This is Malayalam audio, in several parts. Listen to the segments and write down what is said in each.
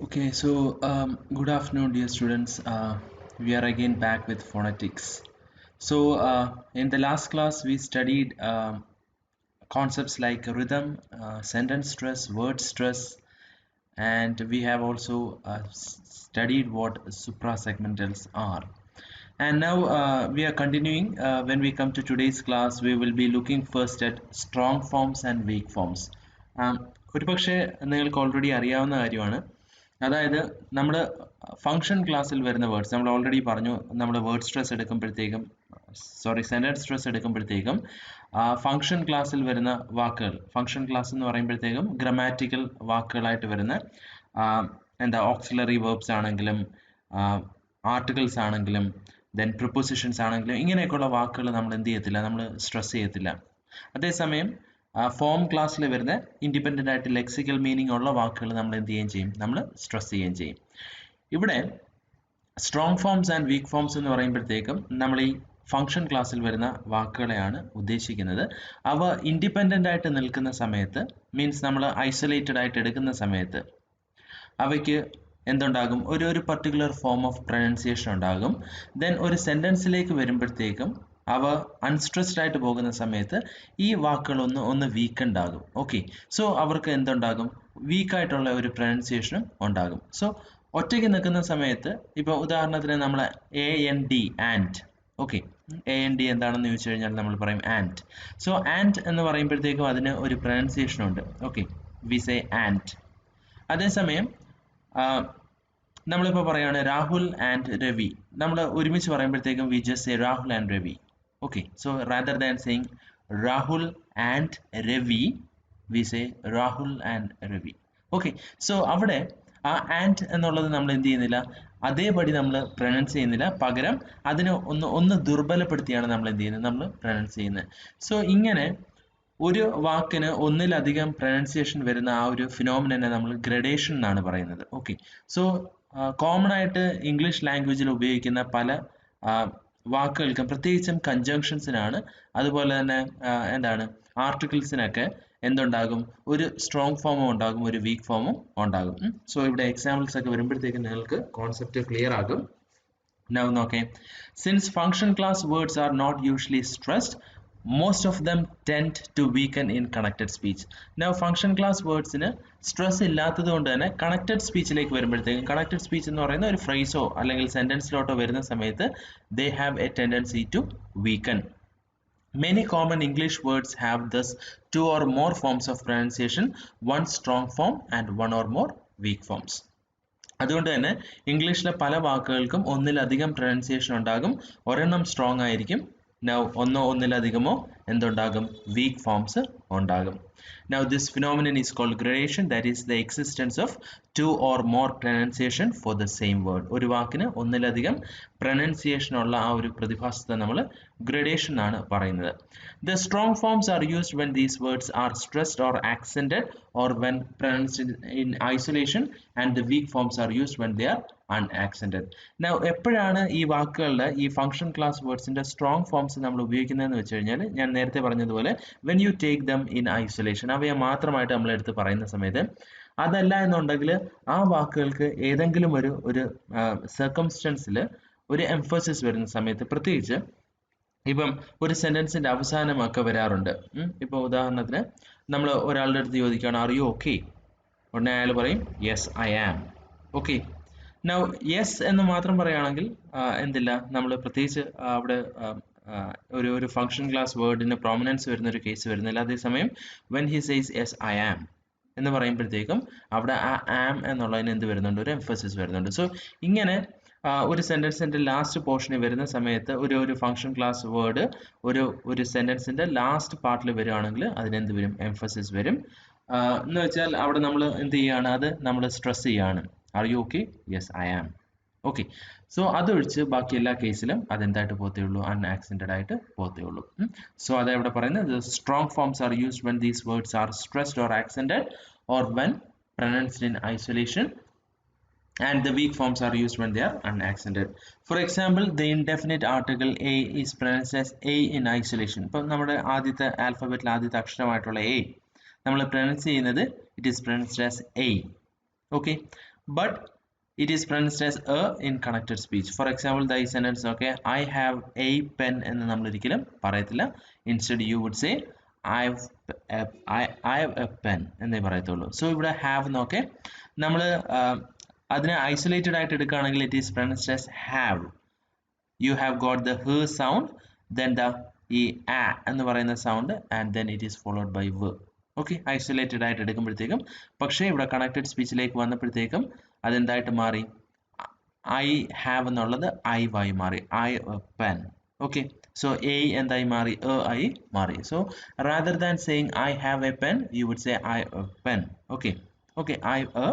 Okay, so good afternoon, dear students. We are again back with phonetics. So, in the last class, we studied concepts like rhythm, sentence stress, word stress, and we have also studied what suprasegmentals are. And now we are continuing. When we come to today's class, we will be looking first at strong forms and weak forms. ഒരുപക്ഷെ നിങ്ങൾക്ക് ഓൾറെഡി അറിയാവുന്ന കാര്യമാണ്. അതായത് നമ്മൾ ഫംഗ്ഷൻ ക്ലാസ്സിൽ വരുന്ന വേർഡ്സ് നമ്മൾ ഓൾറെഡി പറഞ്ഞു. നമ്മൾ വേർഡ് സ്ട്രെസ് എടുക്കുമ്പോഴത്തേക്കും സെന്റൻസ് സ്ട്രെസ് എടുക്കുമ്പോഴത്തേക്കും ഫംഗ്ഷൻ ക്ലാസ്സിൽ വരുന്ന വാക്കുകൾ, ഫംഗ്ഷൻ ക്ലാസ് എന്ന് പറയുമ്പോഴത്തേക്കും ഗ്രമാറ്റിക്കൽ വാക്കുകളായിട്ട് വരുന്ന എന്താ ഓക്സിലറി വേർബ്സ് ആണെങ്കിലും ആർട്ടിക്കിൾസ് ആണെങ്കിലും ദെൻ പ്രിപ്പോസിഷൻസ് ആണെങ്കിലും ഇങ്ങനെയൊക്കെയുള്ള വാക്കുകൾ നമ്മൾ എന്ത് ചെയ്യത്തില്ല, നമ്മൾ സ്ട്രെസ് ചെയ്യത്തില്ല. അതേസമയം ഫോം ക്ലാസ്സിൽ വരുന്ന ഇൻഡിപെൻഡൻ്റ് ആയിട്ട് ലെക്സിക്കൽ മീനിങ് ഉള്ള വാക്കുകൾ നമ്മൾ എന്ത് ചെയ്യുകയും ചെയ്യും, നമ്മൾ സ്ട്രെസ് ചെയ്യുകയും ചെയ്യും. ഇവിടെ strong forms and week forms എന്ന് പറയുമ്പോഴത്തേക്കും നമ്മൾ ഈ ഫംഗ്ഷൻ ക്ലാസ്സിൽ വരുന്ന വാക്കുകളെയാണ് ഉദ്ദേശിക്കുന്നത്. അവ ഇൻഡിപെൻഡൻ്റ് ആയിട്ട് നിൽക്കുന്ന സമയത്ത്, മീൻസ് നമ്മൾ ഐസൊലേറ്റഡ് ആയിട്ട് എടുക്കുന്ന സമയത്ത് അവയ്ക്ക് എന്തുണ്ടാകും, ഒരു പർട്ടിക്കുലർ ഫോം ഓഫ് പ്രൊനൗൺസിയേഷൻ ഉണ്ടാകും. ദെൻ ഒരു സെൻറ്റൻസിലേക്ക് വരുമ്പോഴത്തേക്കും അവ അൺസ്ട്രെസ്ഡ് ആയിട്ട് പോകുന്ന സമയത്ത് ഈ വാക്കുകൾ ഒന്ന് വീക്കൻഡ് ആകും. ഓക്കെ, സോ അവർക്ക് എന്തുണ്ടാകും, വീക്കായിട്ടുള്ള ഒരു പ്രൊനൗൺസിയേഷനും ഉണ്ടാകും. സോ ഒറ്റയ്ക്ക് നിൽക്കുന്ന സമയത്ത് ഇപ്പോൾ ഉദാഹരണത്തിന് നമ്മൾ AND ആൻഡ്, ഓക്കെ, AND എന്താണെന്ന് ചോദിച്ചു കഴിഞ്ഞാൽ നമ്മൾ പറയും ആൻഡ്. സോ ആൻഡ് എന്ന് പറയുമ്പോഴത്തേക്കും അതിന് ഒരു പ്രൊനൗൺസിയേഷൻ ഉണ്ട്. Okay, we say and. അതേസമയം നമ്മളിപ്പോൾ പറയുകയാണ് രാഹുൽ ആൻഡ് രവി, നമ്മൾ ഒരുമിച്ച് പറയുമ്പോഴത്തേക്കും we just say Rahul and Ravi. Okay, so rather than saying Rahul and Ravi, we say Rahul and Ravi. Okay, so അവിടെ ആ ആൻഡ് എന്നുള്ളത് നമ്മൾ എന്ത് ചെയ്യുന്നില്ല, അതേപടി നമ്മൾ പ്രൊനൗൺസ് ചെയ്യുന്നില്ല, പകരം അതിനെ ഒന്ന് ദുർബലപ്പെടുത്തിയാണ് നമ്മൾ എന്ത് ചെയ്യുന്നത്, നമ്മൾ പ്രൊനൗൺസ് ചെയ്യുന്നത്. സോ ഇങ്ങനെ ഒരു വാക്കിന് ഒന്നിലധികം പ്രൊനൗൺസിയേഷൻ വരുന്ന ആ ഒരു ഫിനോമിനനെ നമ്മൾ ഗ്രഡേഷൻ എന്നാണ് പറയുന്നത്. ഓക്കെ, സോ കോമൺ ആയിട്ട് ഇംഗ്ലീഷ് ലാംഗ്വേജിൽ ഉപയോഗിക്കുന്ന പല വാക്കുകൾക്കും, പ്രത്യേകിച്ചും കൺജങ്ഷൻസിനാണ്, അതുപോലെ തന്നെ എന്താണ് ആർട്ടിക്കിൾസിനൊക്കെ എന്തുണ്ടാകും, ഒരു സ്ട്രോങ് ഫോമും ഉണ്ടാകും, ഒരു വീക്ക് ഫോമും ഉണ്ടാകും. സോ ഇവിടെ എക്സാമ്പിൾസ് ഒക്കെ വരുമ്പോഴത്തേക്കും നിങ്ങൾക്ക് കോൺസെപ്റ്റ് ക്ലിയർ ആകും. Now okay, since function class words are not usually stressed, most of them tend to weaken in connected speech. Now function class words ന് സ്ട്രെസ് ഇല്ലാത്തത് കൊണ്ട് തന്നെ കണക്റ്റഡ് സ്പീച്ചിലേക്ക് വരുമ്പോഴത്തേക്കും, കണക്റ്റഡ് സ്പീച്ച് എന്ന് പറയുന്ന ഒരു ഫ്രേസോ അല്ലെങ്കിൽ സെന്റൻസിലോട്ടോ വരുന്ന സമയത്ത് they have a tendency to weaken. Many common English words have thus two or more forms of pronunciation, one strong form and one or more weak forms. അതുകൊണ്ട് തന്നെ ഇംഗ്ലീഷിലെ പല വാക്കുകൾക്കും ഒന്നിലധികം പ്രൊനൗൺസിയേഷൻ ഉണ്ടാകും, ഒരെണ്ണം സ്ട്രോങ് ആയിരിക്കും, ഒന്നിലധികമോ എന്തുണ്ടാകും, വീക്ക് ഫോംസ് ഉണ്ടാകും. Now this phenomenon is called gradation, that is the existence of two or more pronunciation for the same word. ഒരു വാക്കിന് ഒന്നിലധികം പ്രൊനൗൺസിയേഷൻ ഉള്ള ആ ഒരു പ്രതിഭാസത്തെ നമ്മൾ gradation ആണ് പറയുന്നത്. The strong forms are used when these words are stressed or accented or when pronounced in isolation, and the weak forms are used when they are unaccented. Now എപ്പോഴാണ് ഈ വാക്കുകളുടെ ഈ ഫംഗ്ഷൻ ക്ലാസ് വേർഡ്സിന്റെ സ്ട്രോങ് ഫോംസ് നമ്മൾ ഉപയോഗിക്കുന്നതെന്ന് വെച്ച് കഴിഞ്ഞാൽ, ഞാൻ നേരത്തെ പറഞ്ഞതുപോലെ when you take them in isolation, അവയെ മാത്രമായിട്ട് നമ്മൾ എടുത്ത് പറയുന്ന സമയത്ത്, അതല്ല എന്നുണ്ടെങ്കിൽ ആ വാക്കുകൾക്ക് ഏതെങ്കിലും ഒരു സർക്കംസ്റ്റൻസിൽ ഒരു എംഫസിസ് വരുന്ന സമയത്ത്, പ്രത്യേകിച്ച് ഇപ്പം ഒരു സെന്റൻസിന്റെ അവസാനമൊക്കെ വരാറുണ്ട്. ഇപ്പൊ ഉദാഹരണത്തിന് നമ്മൾ ഒരാളുടെ അടുത്ത് ചോദിക്കുകയാണ് ആർ യു ഓക്കെ, ഉടനെ അയാൾ പറയും yes I am. Okay, now yes എന്ന് മാത്രം പറയുകയാണെങ്കിൽ എന്തില്ല, നമ്മൾ പ്രത്യേകിച്ച് അവിടെ ഒരു ഫംഗ്ഷൻ ക്ലാസ് വേർഡിന് പ്രോമിനൻസ് വരുന്ന ഒരു കേസ് വരുന്നില്ല. അതേസമയം when he says yes I am എന്ന് പറയുമ്പോഴത്തേക്കും അവിടെ ആ ആം എന്നുള്ളതിന് എന്ത് വരുന്നുണ്ട്, ഒരു എംഫസിസ് വരുന്നുണ്ട്. സോ ഇങ്ങനെ ഒരു സെന്റൻസിന്റെ ലാസ്റ്റ് പോർഷനിൽ വരുന്ന സമയത്ത് ഒരു ഫംഗ്ഷൻ ക്ലാസ് വേർഡ് ഒരു സെന്റൻസിന്റെ ലാസ്റ്റ് പാർട്ടിൽ വരുവാണെങ്കിൽ അതിനെന്ത് വരും, എംഫസിസ് വരും. എന്ന് വെച്ചാൽ അവിടെ നമ്മൾ എന്ത് ചെയ്യാണ്, അത് നമ്മൾ സ്ട്രെസ് ചെയ്യാണ്. Are you okay, yes I am. Okay, so അതൊഴിച്ച് ബാക്കി എല്ലാ കേസിലും അതെന്തായിട്ട് പോകത്തേ ഉള്ളൂ, അൺആക്സെന്റഡ് ആയിട്ട് പോകത്തേ ഉള്ളൂ. സോ അതെവിടെ പറയുന്നത്, strong forms are used when these words are stressed or accented or when pronounced in isolation, and the weak forms are used when they are unaccented. For example, the indefinite article a is pronounced as a in isolation. ഇപ്പോൾ നമ്മുടെ ആദ്യത്തെ ആൽഫബറ്റിൽ ആദ്യത്തെ അക്ഷരമായിട്ടുള്ള a നമ്മൾ പ്രൊനൗൺസ് ചെയ്യുന്നത്, it is pronounced as a. Okay, but it is pronounced as a in connected speech. For example, the sentence, okay, I have a pen എന്ന് നമ്മൾ ഒരിക്കലും പറയത്തില്ല. Instead you would say I have a pen എന്നേ പറയത്തുള്ളൂ. So ഇവിടെ have എന്നൊക്കെ നമ്മൾ അതിനെ ഐസൊലേറ്റഡ് ആയിട്ട് എടുക്കുകയാണെങ്കിൽ it is pronounced as have. You have got the h sound, then the ഈ a എന്ന് പറയുന്ന sound, and then it is followed by v. Okay, isolated ആയിട്ട് എടുക്കുമ്പോഴത്തേക്കും. പക്ഷേ ഇവിടെ കണക്റ്റഡ് സ്പീച്ചിലേക്ക് വന്നപ്പോഴത്തേക്കും അതെന്തായിട്ട് മാറി? ഐ ഹാവ് എന്നുള്ളത് ഐ ആയി മാറി, I pen. Okay, so a എന്തായി മാറി? എ ആയി മാറി. So rather than saying I have a pen, you would say I pen. Okay, okay, I a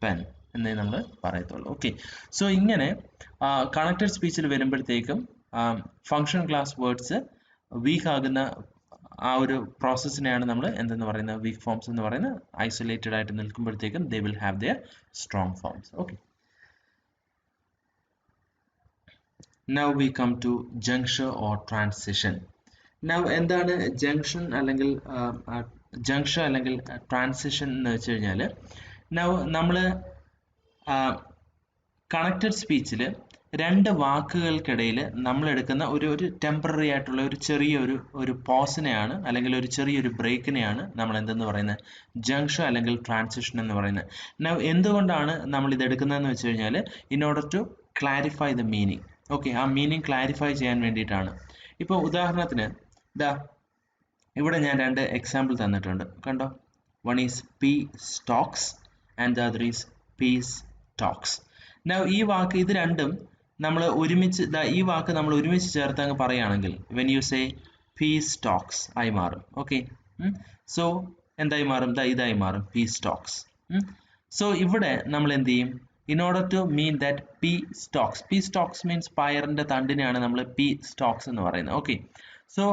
pen എന്നേ നമ്മൾ പറയത്തുള്ളൂ. ഓക്കെ, സോ ഇങ്ങനെ കണക്റ്റഡ് സ്പീച്ചിൽ വരുമ്പോഴത്തേക്കും ഫങ്ഷൻ ക്ലാസ് വേർഡ്സ് വീക്ക് ആകുന്ന ആ ഒരു പ്രോസസ്സിനെയാണ് നമ്മൾ എന്തെന്ന് പറയുന്നത്? വീക്ക് ഫോംസ് എന്ന് പറയുന്നത്. ഐസൊലേറ്റഡ് ആയിട്ട് നിൽക്കുമ്പോഴത്തേക്കും they will have their strong forms. Okay, now we come to junction or transition. Now എന്താണ് ജംഗ്ഷൻ അല്ലെങ്കിൽ ട്രാൻസിഷൻ എന്ന് വെച്ച് കഴിഞ്ഞാൽ, നൗ നമ്മൾ കണക്റ്റഡ് സ്പീച്ചിൽ രണ്ട് വാക്കുകൾക്കിടയിൽ നമ്മൾ എടുക്കുന്ന ഒരു ടെമ്പററി ആയിട്ടുള്ള ഒരു ചെറിയൊരു പോസിനെയാണ് അല്ലെങ്കിൽ ഒരു ചെറിയൊരു ബ്രേക്കിനെയാണ് നമ്മൾ എന്തെന്ന് പറയുന്നത്? ജംഗ്ഷൻ അല്ലെങ്കിൽ ട്രാൻസിഷൻ എന്ന് പറയുന്നത്. എന്തുകൊണ്ടാണ് നമ്മൾ ഇത് എടുക്കുന്നതെന്ന് വെച്ച് കഴിഞ്ഞാൽ, in order to clarify the meaning. Okay, ആ മീനിങ് ക്ലാരിഫൈ ചെയ്യാൻ വേണ്ടിയിട്ടാണ്. ഇപ്പോൾ ഉദാഹരണത്തിന് ഇവിടെ ഞാൻ രണ്ട് എക്സാമ്പിൾ തന്നിട്ടുണ്ട്, കണ്ടോ? One is pea Stokes and the other is piece talks. ഈ വാക്ക് ഇത് രണ്ടും നമ്മൾ ഒരുമിച്ച് ഈ വാക്ക് നമ്മൾ ഒരുമിച്ച് ചേർത്ത് അങ്ങ് പറയുകയാണെങ്കിൽ, when you say peace talks ആയി മാറും. ഓക്കെ, സോ എന്തായി മാറും? ഇതായി മാറും, പീസ് ടോക്സ്. സോ ഇവിടെ നമ്മൾ എന്ത് ചെയ്യും? In order to mean that pea stalks means പയറിന്റെ തണ്ടിനെയാണ് നമ്മൾ പി സ്റ്റോക്സ് എന്ന് പറയുന്നത്. ഓക്കെ, സോ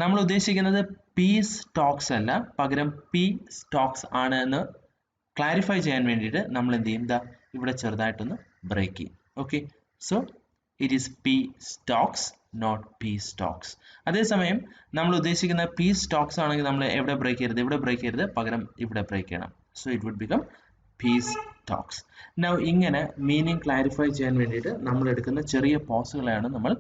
നമ്മൾ ഉദ്ദേശിക്കുന്നത് പീസ് ടോക്സ് അല്ല, പകരം പി സ്റ്റോക്സ് ആണ് എന്ന് ക്ലാരിഫൈ ചെയ്യാൻ വേണ്ടിയിട്ട് നമ്മൾ എന്ത് ചെയ്യും? ഇവിടെ ചെറുതായിട്ടൊന്ന് ബ്രേക്ക് ചെയ്യും. Okay, so it is pea stalks, not pea stalks. അതേസമയം നമ്മൾ ഉദ്ദേശിക്കുന്ന പി സ്റ്റോക്സ് ആണെങ്കിൽ നമ്മൾ എവിടെ ബ്രേക്ക് ചെയ്യരുത്? ഇവിടെ ബ്രേക്ക് ചെയ്യരുത്, പകരം ഇവിടെ ബ്രേക്ക് ചെയ്യണം. So it would become peace talks. ഇങ്ങനെ മീനിങ് ക്ലാരിഫൈ ചെയ്യാൻ വേണ്ടിയിട്ട് നമ്മൾ എടുക്കുന്ന ചെറിയ പോസുകളാണ് നമ്മൾ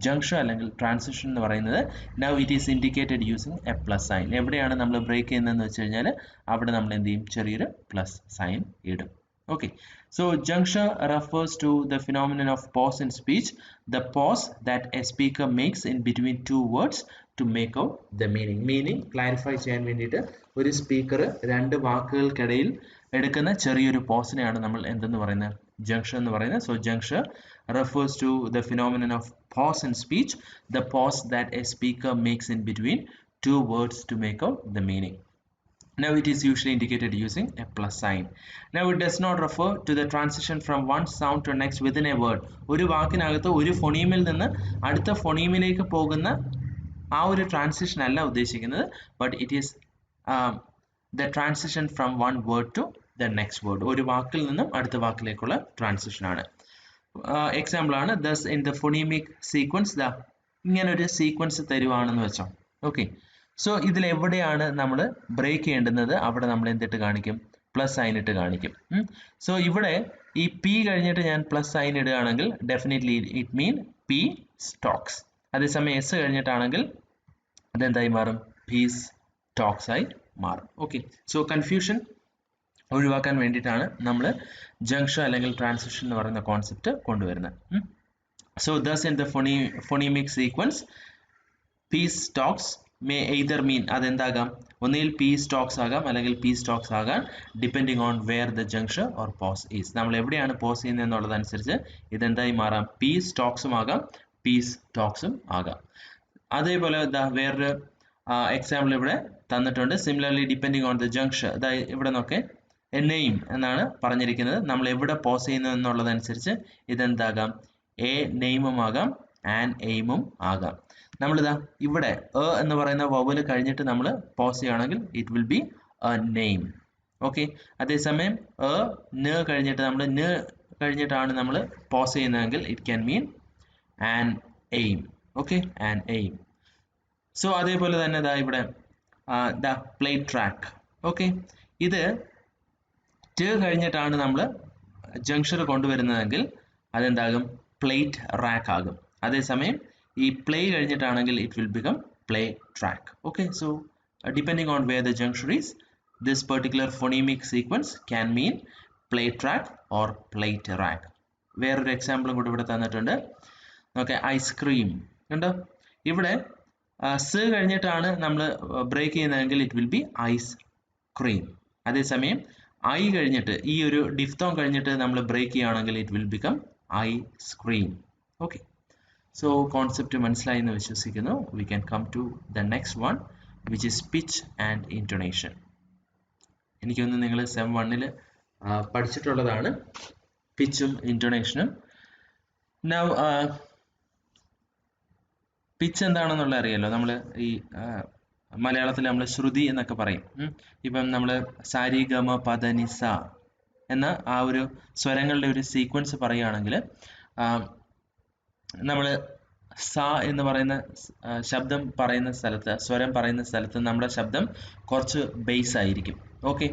ജംഗ്ഷൻ അല്ലെങ്കിൽ ട്രാൻസിഷൻ എന്ന് പറയുന്നത്. Now it is indicated using A plus sine. എവിടെയാണ് നമ്മൾ ബ്രേക്ക് ചെയ്യുന്നതെന്ന് വെച്ച് കഴിഞ്ഞാൽ അവിടെ നമ്മൾ എന്ത് ചെയ്യും? ചെറിയൊരു പ്ലസ് സൈൻ ഇടും. Okay, so junction refers to the phenomenon of pause in speech, the pause that a speaker makes in between two words to make out the meaning. Meaning clarify ചെയ്യാൻ വേണ്ടിയിട്ട് ഒരു സ്പീക്കർ രണ്ട് വാക്കുകൾക്കിടയിൽ എടുക്കുന്ന ചെറിയൊരു പോസിനെയാണ് നമ്മൾ എന്തെന്ന് പറയുന്നത്? ജംഗ്ഷൻ എന്ന് പറയുന്നത്. So junction refers to the phenomenon of pause in speech, the pause that a speaker makes in between two words to make out the meaning. Now it is usually indicated using a plus sign. Now it does not refer to the transition from one sound to next within a word. ഒരു വാക്കിനകത്ത് ഒരു ഫൊണീമിൽ നിന്ന് അടുത്ത ഫൊണീമിലേക്ക് പോകുന്ന ആ ഒരു ട്രാൻസിഷൻ അല്ല ഉദ്ദേശിക്കുന്നത്, but it is the transition from one word to the next word. ഒരു വാക്കിൽ നിന്നും അടുത്ത വാക്കിലേക്കുള്ള ട്രാൻസിഷൻ ആണ്. എക്സാമ്പിൾ ആണ് thus in the phonemic sequence, ഇങ്ങനെ ഒരു സീക്വൻസ് തരുവാണെന്ന് വെച്ചോ. ഓക്കെ, സോ ഇതിൽ എവിടെയാണ് നമ്മൾ ബ്രേക്ക് ചെയ്യേണ്ടുന്നത്? അവിടെ നമ്മൾ എന്തിട്ട് കാണിക്കും? പ്ലസ് സൈൻ ഇട്ട് കാണിക്കും. സോ ഇവിടെ ഈ പി കഴിഞ്ഞിട്ട് ഞാൻ പ്ലസ് സൈൻ ഇടുകയാണെങ്കിൽ definitely it mean pea stalks. അതേസമയം എസ് കഴിഞ്ഞിട്ടാണെങ്കിൽ അതെന്തായി മാറും? പീസ് ടോക്സ് ആയി മാറും. ഓക്കെ, സോ കൺഫ്യൂഷൻ ഒഴിവാക്കാൻ വേണ്ടിയിട്ടാണ് നമ്മൾ ജംഗ്ഷൻ അല്ലെങ്കിൽ ട്രാൻസിഷൻ എന്ന് പറയുന്ന കോൺസെപ്റ്റ് കൊണ്ടുവരുന്നത്. So thus in the phonemic sequence, peace talks may either mean, അതെന്താകാം? ഒന്നുകിൽ പി സ്റ്റോക്സ് ആകാം അല്ലെങ്കിൽ പി സ്റ്റോക്സ് ആകാം, depending on where the junction or pause is. നമ്മൾ എവിടെയാണ് പോസ് ചെയ്യുന്നത് എന്നുള്ളതനുസരിച്ച് ഇതെന്തായി മാറാം? പി സ്റ്റോക്സും ആകാം, പി സ്റ്റോക്സും ആകാം. അതേപോലെ വേറൊരു എക്സാമ്പിൾ ഇവിടെ തന്നിട്ടുണ്ട്. Similarly depending on the junction, അതായത് ഇവിടെ നോക്കെ എ നെയിം എന്നാണ് പറഞ്ഞിരിക്കുന്നത്. നമ്മൾ എവിടെ പോസ് ചെയ്യുന്നത് എന്നുള്ളതനുസരിച്ച് ഇതെന്താകാം? എ നെയിമും ആകാം, ആൻ എയിമും ആകാം. നമ്മളിതാ ഇവിടെ എന്ന് പറയുന്ന വവല് കഴിഞ്ഞിട്ട് നമ്മൾ പോസ് ചെയ്യുകയാണെങ്കിൽ it will B A name. Okay, അതേസമയം ന കഴിഞ്ഞിട്ട് നമ്മൾ ന കഴിഞ്ഞിട്ടാണ് നമ്മൾ പോസ് ചെയ്യുന്നതെങ്കിൽ it can mean an aim. Okay, an aim. So അതേപോലെ തന്നെ ഇവിടെ പ്ലേ ട്രാക്ക്. ഓക്കെ, ഇത് ട് കഴിഞ്ഞിട്ടാണ് നമ്മൾ ജംഗ്ഷൻ കൊണ്ടുവരുന്നതെങ്കിൽ അതെന്താകും പ്ലേറ്റ് റാക്ക് ആകും. അതേസമയം ഈ പ്ലേ കഴിഞ്ഞിട്ടാണെങ്കിൽ it will become play track. Okay, so depending on where the junction is, this particular phonemic sequence can mean play track or plate rack. വേറൊരു എക്സാമ്പിളും കൂടി ഇവിടെ തന്നിട്ടുണ്ട്. ഓക്കെ, ഐസ്ക്രീം കണ്ടോ, ഇവിടെ സ് കഴിഞ്ഞിട്ടാണ് നമ്മൾ ബ്രേക്ക് ചെയ്യുന്നതെങ്കിൽ it will be ice cream. അതേസമയം ഐ കഴിഞ്ഞിട്ട് ഈ ഒരു ഡിഫ്തോങ് കഴിഞ്ഞിട്ട് നമ്മൾ ബ്രേക്ക് ചെയ്യുകയാണെങ്കിൽ it will become I scream. Okay, so concept മനസ്സിലായി എന്ന് വിശ്വസിക്കുന്നു. We can come to the next one, which is pitch and intonation. എനിക്കൊന്ന് നിങ്ങൾ സെം 1-ൽ പഠിച്ചിട്ടുള്ളതാണ് പിച്ചും ഇൻറ്റോണേഷനും. നൗ പിച്ച് എന്താണെന്നുള്ള അറിയാലോ, നമ്മൾ ഈ മലയാളത്തിൽ നമ്മൾ ശ്രുതി എന്നൊക്കെ പറയും. ഇപ്പം നമ്മൾ സാരി ഗമ പദ നിസ എന്ന ആ ഒരു സ്വരങ്ങളുടെ ഒരു സീക്വൻസ് പറയുകയാണെങ്കിൽ നമ്മൾ സ എന്ന് പറയുന്ന ശബ്ദം പറയുന്ന സ്ഥലത്ത്, സ്വരം പറയുന്ന സ്ഥലത്ത് നമ്മുടെ ശബ്ദം കുറച്ച് ബേസ് ആയിരിക്കും. ഓക്കെ,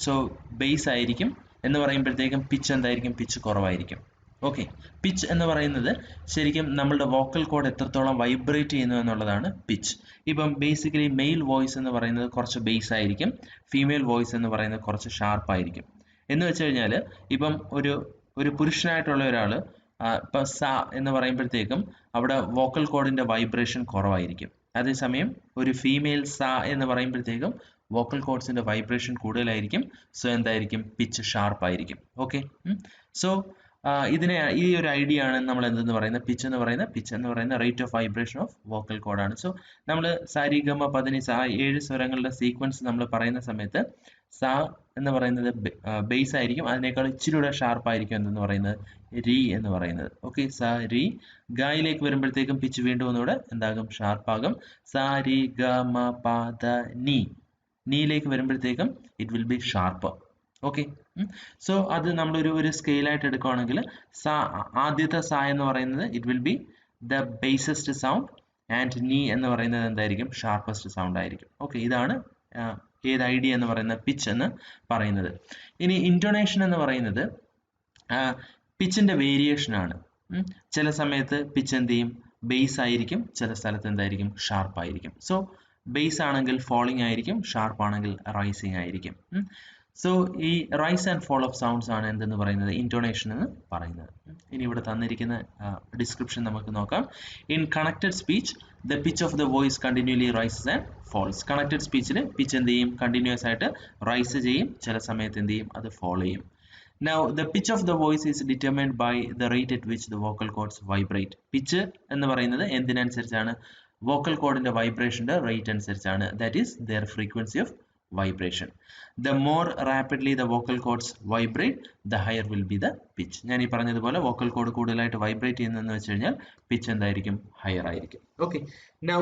സോ ബേസ് ആയിരിക്കും എന്ന് പറയുമ്പോഴത്തേക്കും പിച്ച് എന്തായിരിക്കും, പിച്ച് കുറവായിരിക്കും. ഓക്കെ, പിച്ച് എന്ന് പറയുന്നത് ശരിക്കും നമ്മളുടെ വോക്കൽ കോഡ് എത്രത്തോളം വൈബ്രേറ്റ് ചെയ്യുന്നു എന്നുള്ളതാണ് പിച്ച്. ഇപ്പം ബേസിക്കലി മെയിൽ വോയിസ് എന്ന് പറയുന്നത് കുറച്ച് ബേസ് ആയിരിക്കും, ഫീമെയിൽ വോയിസ് എന്ന് പറയുന്നത് കുറച്ച് ഷാർപ്പായിരിക്കും. എന്ന് വെച്ച് കഴിഞ്ഞാൽ ഇപ്പം ഒരു പുരുഷനായിട്ടുള്ള ഒരാൾ ഇപ്പം സ എന്ന് പറയുമ്പോഴത്തേക്കും അവിടെ വോക്കൽ കോഡിന്റെ വൈബ്രേഷൻ കുറവായിരിക്കും. അതേസമയം ഒരു ഫീമെയിൽ സ എന്ന് പറയുമ്പോഴത്തേക്കും വോക്കൽ കോഡ്സിന്റെ വൈബ്രേഷൻ കൂടുതലായിരിക്കും. സോ എന്തായിരിക്കും, പിച്ച് ഷാർപ്പായിരിക്കും. ഓക്കെ, സോ ഈ ഒരു ഐഡിയ ആണ് നമ്മൾ എന്തെന്ന് പറയുന്നത്, പിച്ച് എന്ന് പറയുന്ന rate of vibration of vocal കോഡാണ്. സോ നമ്മൾ സാരി ഗമ പദനി സ 7 സ്വരങ്ങളുടെ സീക്വൻസ് നമ്മൾ പറയുന്ന സമയത്ത് സ എന്ന് പറയുന്നത് ബേസ് ആയിരിക്കും, അതിനേക്കാൾ ഇച്ചിരി കൂടെ ഷാർപ്പായിരിക്കും എന്തെന്ന് പറയുന്നത് രി എന്ന് പറയുന്നത്. ഓക്കെ, സ രി. ഗയിലേക്ക് വരുമ്പോഴത്തേക്കും പിച്ച് വീണ്ടും ഒന്നുകൂടെ എന്താകും, ഷാർപ്പാകും. സ രി ഗ മ പ ദ നീ. നീയിലേക്ക് വരുമ്പോഴത്തേക്കും it will be sharp. Okay, so അത് നമ്മളൊരു സ്കെയിലായിട്ട് എടുക്കുകയാണെങ്കിൽ ആദ്യത്തെ സ എന്ന് പറയുന്നത് it will be the basest sound and നീ എന്ന് പറയുന്നത് എന്തായിരിക്കും, ഷാർപ്പസ്റ്റ് സൗണ്ട് ആയിരിക്കും. ഓക്കെ, ഇതാണ് ഏത് ഐഡിയ എന്ന് പറയുന്ന പിച്ച് എന്ന് പറയുന്നത്. ഇനി ഇൻറ്റോണേഷൻ എന്ന് പറയുന്നത് പിച്ചിന്റെ വേരിയേഷൻ ആണ്. ചില സമയത്ത് പിച്ച് എന്ത് ചെയ്യും, ബേസ് ആയിരിക്കും, ചില സ്ഥലത്ത് എന്തായിരിക്കും, ഷാർപ്പ് ആയിരിക്കും. സോ ബേസ് ആണെങ്കിൽ ഫോളിംഗ് ആയിരിക്കും, ഷാർപ്പ് ആണെങ്കിൽ റൈസിങ് ആയിരിക്കും. സോ ഈ rise and fall of sounds ആണ് എന്തെന്ന് പറയുന്നത്, ഇൻറ്റോണേഷൻ എന്ന് പറയുന്നത്. ഇനി ഇവിടെ തന്നിരിക്കുന്ന ഡിസ്ക്രിപ്ഷൻ നമുക്ക് നോക്കാം. In connected speech the pitch of the voice continually rises and falls. Connected സ്പീച്ചിൽ പിച്ച് എന്ത് ചെയ്യും, കണ്ടിന്യൂസ് ആയിട്ട് റൈസ് ചെയ്യും, ചില സമയത്ത് എന്ത് ചെയ്യും, അത് ഫോളോ ചെയ്യും. Now the pitch of the voice is determined by the rate at which the vocal cords vibrate. Pitch എന്ന് പറയുന്നത് എന്തിനനുസരിച്ചാണ്, vocal cord ന്റെ വൈബ്രേഷന്റെ റേറ്റ് അനുസരിച്ചാണ്. That is their frequency of vibration. The more rapidly the vocal cords vibrate, the higher will be the pitch. ഞാൻ ഈ പറഞ്ഞതുപോലെ vocal cord കൂടുതലായിട്ട് വൈബ്രേറ്റ് ചെയ്യുന്നതെന്ന് വെച്ച് കഴിഞ്ഞാൽ പിച്ച് എന്തായിരിക്കും, ഹയർ ആയിരിക്കും. Okay, now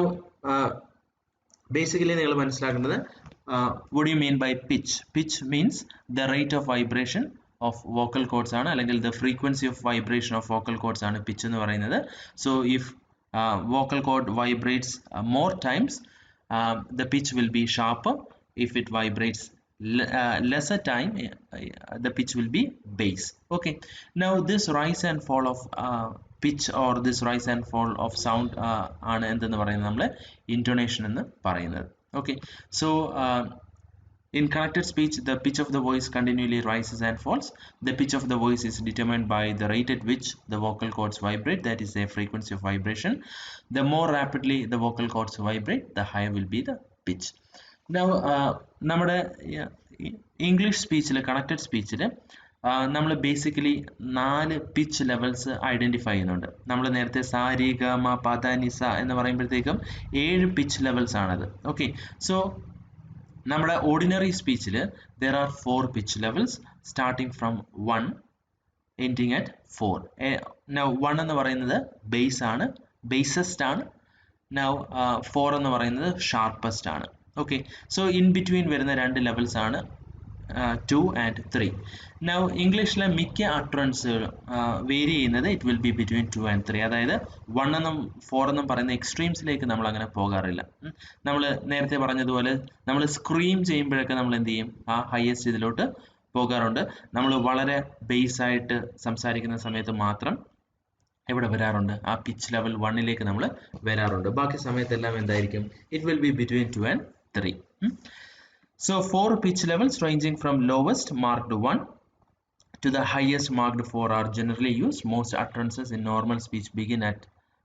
basically നിങ്ങൾ മനസ്സിലാക്കേണ്ടത് what do you mean by pitch? Pitch means the rate of vibration of vocal cords ആണ്, അല്ലെങ്കിൽ the frequency of vibration of vocal cords ആണ് pitch എന്ന് പറയുന്നത്. So if vocal cord vibrates more times, the pitch will be sharper. If it vibrates lesser time, the pitch will be bass. Okay, now this rise and fall of pitch or this rise and fall of sound ആണ് എന്തെന്ന് പറയുന്നത് നമ്മൾ intonation എന്ന് പറയുന്നത്. Okay, so in connected speech, the pitch of the voice continually rises and falls. The pitch of the voice is determined by the rate at which the vocal cords vibrate, that is their frequency of vibration. The more rapidly the vocal cords vibrate, the higher will be the pitch. Now, നമ്മുടെ ഇംഗ്ലീഷ് സ്പീച്ചിൽ, കണക്റ്റഡ് സ്പീച്ചിൽ നമ്മൾ ബേസിക്കലി 4 പിച്ച് ലെവൽസ് ഐഡൻറ്റിഫൈ ചെയ്യുന്നുണ്ട്. നമ്മൾ നേരത്തെ സാ രി ഗ മ പ ദ നി സ എന്ന് പറയുമ്പോഴത്തേക്കും 7 പിച്ച് ലെവൽസ് ആണത്. ഓക്കെ, സോ നമ്മുടെ ordinary സ്പീച്ചിൽ there are 4 pitch levels starting from 1 ending at 4. Now 1 എന്ന് പറയുന്നത് ബേസ് ആണ്, ബേസസ്റ്റ് ആണ്. Now 4 എന്ന് പറയുന്നത് ഷാർപ്പസ്റ്റ് ആണ്. ഓക്കെ, സോ ഇൻ ബിറ്റ്വീൻ വരുന്ന 2 ലെവൽസ് ആണ് 2 and 3. Now ഇംഗ്ലീഷിലെ മിക്ക അട്രൻസുകളും വേരി ചെയ്യുന്നത് it will B between 2 and 3. അതായത് 1 എന്നും 4 എന്നും പറയുന്ന എക്സ്ട്രീംസിലേക്ക് നമ്മൾ അങ്ങനെ പോകാറില്ല. നമ്മൾ നേരത്തെ പറഞ്ഞതുപോലെ നമ്മൾ സ്ക്രീം ചെയ്യുമ്പോഴൊക്കെ നമ്മൾ എന്ത് ചെയ്യും, ആ ഹയസ്റ്റ് ഇതിലോട്ട് പോകാറുണ്ട്. നമ്മൾ വളരെ ബേസ് ആയിട്ട് സംസാരിക്കുന്ന സമയത്ത് മാത്രം ഇവിടെ വരാറുണ്ട്, ആ പിച്ച് ലെവൽ 1ലേക്ക് നമ്മൾ വരാറുണ്ട്. ബാക്കി സമയത്തെല്ലാം എന്തായിരിക്കും? It will B between 2 and 3. So 4 pitch levels ranging from lowest marked 1 to the highest marked 4 are generally used. Most utterances in normal speech begin at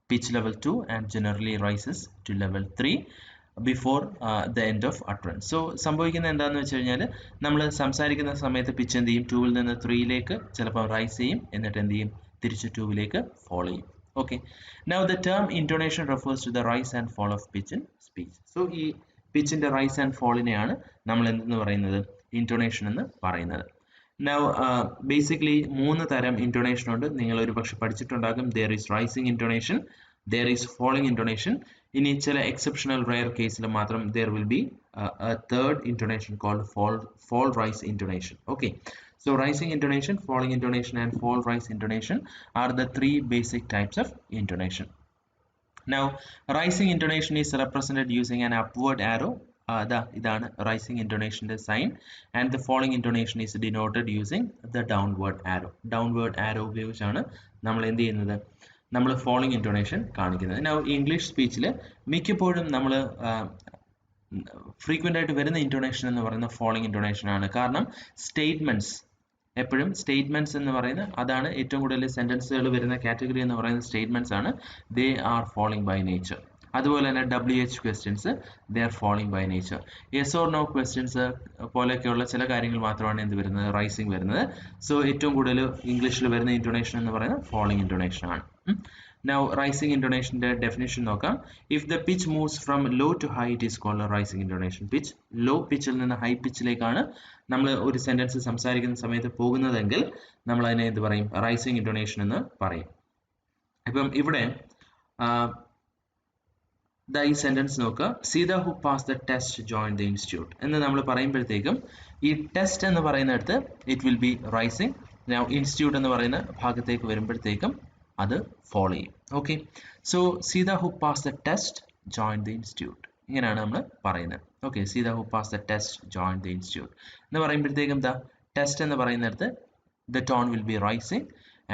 pitch level 2 and generally rises to level 3 before the end of utterance. So സംഭവിക്കുന്നത് എന്താണെന്ന് വെച്ച് കഴിഞ്ഞാൽ നമ്മൾ സംസാരിക്കുന്ന സമയത്ത് പിച്ച് എന്ത് ചെയ്യും? 2ൽ നിന്ന് 3ലേക്ക് ചിലപ്പോൾ റൈസ് ചെയ്യും, എന്നിട്ട് എന്ത് ചെയ്യും? തിരിച്ച് 2ലേക്ക് ഫോൾ ചെയ്യും. Okay. Now the term intonation refers to the rise and fall of pitch in speech. So ഈ പിച്ചിന്റെ റൈസ് ആൻഡ് ഫോളിനെയാണ് നമ്മൾ എന്തെന്ന് പറയുന്നത്? ഇൻറ്റോണേഷൻ എന്ന് പറയുന്നത്. Now basically 3 തരം ഇൻറ്റോണേഷൻ ഉണ്ട്. നിങ്ങൾ ഒരു പക്ഷെ പഠിച്ചിട്ടുണ്ടാകും. There is rising intonation, there is falling intonation. ഇനി ചില exceptional rare കേസിൽ മാത്രം there will be a third intonation called fall rise intonation. Okay. So rising intonation, falling intonation and fall rise intonation are the 3 basic types of intonation. Now rising intonation is represented using an upward arrow. ഇതാണ് റൈസിംഗ് ഇൻറ്റോണേഷൻ്റെ sign. And the falling intonation is denoted using the downward arrow. Downward arrow ഉപയോഗിച്ചാണ് നമ്മൾ എന്ത് ചെയ്യുന്നത്? നമ്മൾ ഫോളിംഗ് ഇൻറ്റോണേഷൻ കാണിക്കുന്നത്. നൗ ഇംഗ്ലീഷ് സ്പീച്ചിൽ മിക്കപ്പോഴും നമ്മൾ ഫ്രീക്വൻ്റ് ആയിട്ട് വരുന്ന ഇൻറ്റോണേഷൻ എന്ന് പറയുന്നത് ഫോളിംഗ് ഇൻറ്റോണേഷൻ ആണ്. കാരണം സ്റ്റേറ്റ്മെൻറ്റ്സ് എപ്പോഴും സ്റ്റേറ്റ്മെൻറ്റ്സ് എന്ന് പറയുന്നത് അതാണ് ഏറ്റവും കൂടുതൽ സെൻറ്റൻസുകൾ വരുന്ന കാറ്റഗറി എന്ന് പറയുന്നത് സ്റ്റേറ്റ്മെൻറ്റ്സ് ആണ്. They are falling by nature. അതുപോലെ തന്നെ WH questions they are falling by nature. Yes or no questions പോലെയൊക്കെയുള്ള ചില കാര്യങ്ങൾ മാത്രമാണ് എന്ത് വരുന്നത്? റൈസിംഗ് വരുന്നത്. സോ ഏറ്റവും കൂടുതൽ ഇംഗ്ലീഷിൽ വരുന്ന ഇൻറ്റോണേഷൻ എന്ന് പറയുന്നത് ഫോളിംഗ് ഇൻറ്റോണേഷൻ ആണ്. Now rising intonationന്റെ ഡെഫിനിഷൻ നോക്കാം. If the pitch moves from low to high, it is called a rising intonation. Pitch low pitchൽ നിന്ന് ഹൈ പിച്ചിലേക്കാണ് നമ്മൾ ഒരു സെന്റൻസ് സംസാരിക്കുന്ന സമയത്ത് പോകുന്നതെങ്കിൽ നമ്മൾ അതിനെ എന്ത് പറയും? റൈസിംഗ് ഇൻറ്റോണേഷൻ എന്ന് പറയും. ഇപ്പം ഇവിടെ ഈ സെന്റൻസ് നോക്കുക. Sita who pass the test join the institute എന്ന് നമ്മൾ പറയുമ്പോഴത്തേക്കും ഈ ടെസ്റ്റ് എന്ന് പറയുന്നിടത്ത് it will be rising. Institute എന്ന് പറയുന്ന ഭാഗത്തേക്ക് വരുമ്പോഴത്തേക്കും അത് ഫോളോ ചെയ്യും. Okay. So Sita who pass the test join the institute, ഇങ്ങനെയാണ് നമ്മൾ പറയുന്നത്. Okay. Sita who pass the test join the institute എന്ന് പറയുമ്പോഴത്തേക്കും എന്താ? ടെസ്റ്റ് എന്ന് പറയുന്നിടത്ത് the tone will be rising,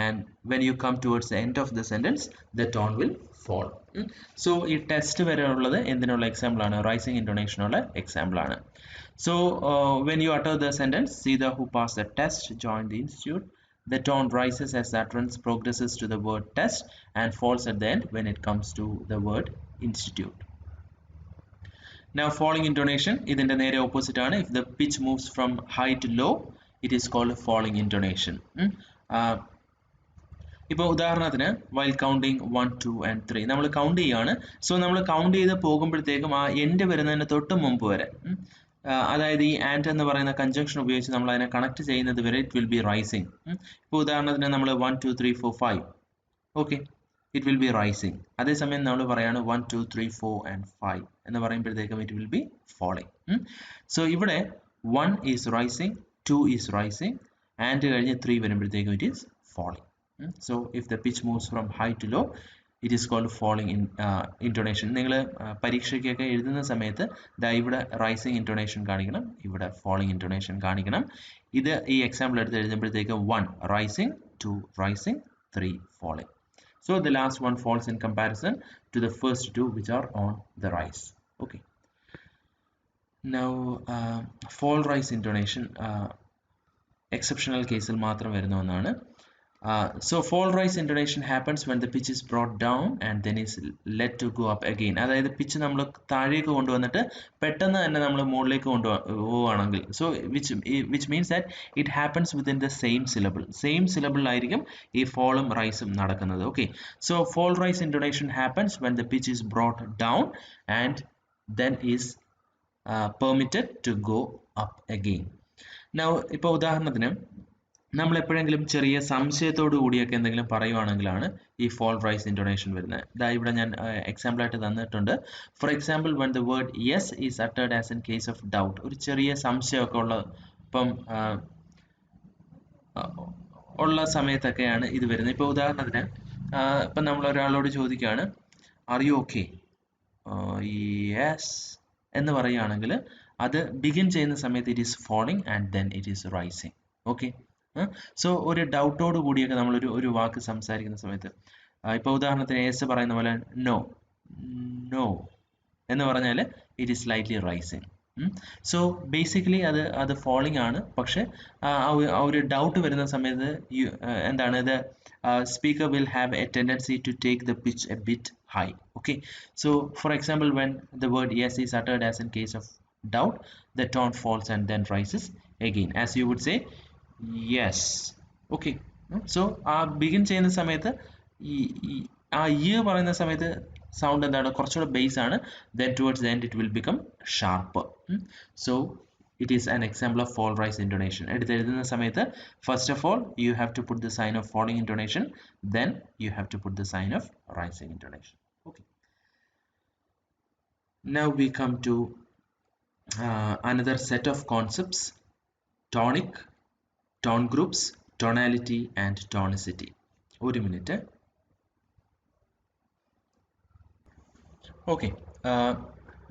and when you come towards the end of the sentence the tone will fall. So ഈ ടെസ്റ്റ് വരെ ഉള്ളത് എന്തിനുള്ള എക്സാമ്പിൾ ആണ്? റൈസിംഗ് ഇൻറ്റോണേഷനുള്ള എക്സാമ്പിൾ ആണ്. So when you utter the sentence Sita who passed the test joined the institute, the tone rises as the utterance progresses to the word test and falls at the end when it comes to the word institute. Now falling intonation ഇതിന്റെ നേരെ ഓപ്പോസിറ്റ് ആണ്. If the pitch moves from high to low, it is called falling intonation. ഇപ്പോൾ ഉദാഹരണത്തിന് while counting 1 2 and 3 നമ്മൾ കൗണ്ട് ചെയ്യാണ്. സോ നമ്മൾ കൗണ്ട് ചെയ്ത് പോകുമ്പോഴത്തേക്കും ആ എൻഡ് വരുന്നതിന് തൊട്ട് മുമ്പ് വരെ, അതായത് ഈ ആൻഡ് എന്ന് പറയുന്ന കൺജങ്ഷൻ ഉപയോഗിച്ച് നമ്മൾ അതിനെ കണക്ട് ചെയ്യുന്നത് വരെ ഇറ്റ് വിൽ ബി റൈസിങ്. ഇപ്പോൾ ഉദാഹരണത്തിന് നമ്മൾ 1 2 3 4 5, okay, it will be rising. അതേസമയം നമ്മൾ പറയാണ് 1 2 3 4 and 5 എന്ന് പറയുമ്പോഴത്തേക്കും it will B falling. So ഇവിടെ 1 is rising, 2 is rising, and കഴിഞ്ഞ് 3 വരുമ്പോഴത്തേക്കും it is falling. So if the pitch moves from high to low, it is called falling in intonation. നിങ്ങൾ പരീക്ഷയ്ക്കൊക്കെ എഴുതുന്ന സമയത്ത് ദാ ഇവിടെ റൈസിംഗ് ഇൻറ്റോണേഷൻ കാണിക്കണം, ഇവിടെ ഫോളിംഗ് ഇൻറ്റോണേഷൻ കാണിക്കണം. ഇത് ഈ എക്സാമ്പിൾ എടുത്ത് എഴുതുമ്പോഴത്തേക്ക് 1 rising, 2 rising, 3 falling. So the last one falls in comparison to the first two which are on the rise. Okay. Now fall rise intonation exceptional കേസിൽ മാത്രം വരുന്ന ഒന്നാണ്. So fall rise intonation happens when the pitch is brought down and then is let to go up again. അതായത് പിച്ച് നമ്മൾ താഴേക്ക് കൊണ്ടുവന്നിട്ട് പെട്ടെന്ന് തന്നെ നമ്മൾ മുകളിലേക്ക് കൊണ്ടുപോവുകയാണെങ്കിൽ, so which means that it happens within the same syllable ആയിരിക്കും ഈ ഫോളും റൈസും നടക്കുന്നത്. Okay. So fall rise intonation happens when the pitch is brought down and then is permitted to go up again. Now ഇപ്പോൾ ഉദാഹരണത്തിന് നമ്മൾ എപ്പോഴെങ്കിലും ചെറിയ സംശയത്തോടു കൂടിയൊക്കെ എന്തെങ്കിലും പറയുവാണെങ്കിലാണ് ഈ ഫോൾ റൈസ് ഇൻറ്റോണേഷൻ വരുന്നത്. ഇതാ ഇവിടെ ഞാൻ എക്സാമ്പിൾ ആയിട്ട് തന്നിട്ടുണ്ട്. For example when the word yes is uttered as in case of doubt, ഒരു ചെറിയ സംശയമൊക്കെ ഉള്ള സമയത്തൊക്കെയാണ് ഇത് വരുന്നത്. ഇപ്പോൾ ഉദാഹരണത്തിന് ഇപ്പം നമ്മൾ ഒരാളോട് ചോദിക്കുകയാണ് ആർ യു ഓക്കെ, യെസ് എന്ന് പറയുകയാണെങ്കിൽ അത് ബിഗിൻ ചെയ്യുന്ന സമയത്ത് it is falling and then it is rising. Okay. So ഒരു ഡൗട്ടോട് കൂടിയൊക്കെ നമ്മൾ ഒരു വാക്ക് സംസാരിക്കുന്ന സമയത്ത് ഇപ്പോൾ ഉദാഹരണത്തിന് എസ് പറയുന്ന പോലെ നോ നോ എന്ന് പറഞ്ഞാൽ it is slightly rising. So basically അത് ഫോളിങ് ആണ്. പക്ഷെ ആ ഒരു ഡൗട്ട് വരുന്ന സമയത്ത് എന്താണ് ഇത് speaker will have a tendency to take the pitch a bit high. Okay, so for example, when the word yes is uttered as in case of doubt, the tone falls and then rises again, as you would say yes. Okay, so begin ചെയ്യുന്ന സമയത്ത് പറയുന്ന സമയത്ത് സൗണ്ട് എന്താണ് കുറച്ചുകൂടെ ബേസ് ആണ്. then towards the end it will become sharper. So it is an example of fall rise intonation. എഴുതുന്ന സമയത്ത് first of all you have to put the sign of falling intonation, then you have to put the sign of rising intonation. Okay, now we come to another set of concepts: tonic, tone groups, tonality and tonicity. ഒരു minute. Okay,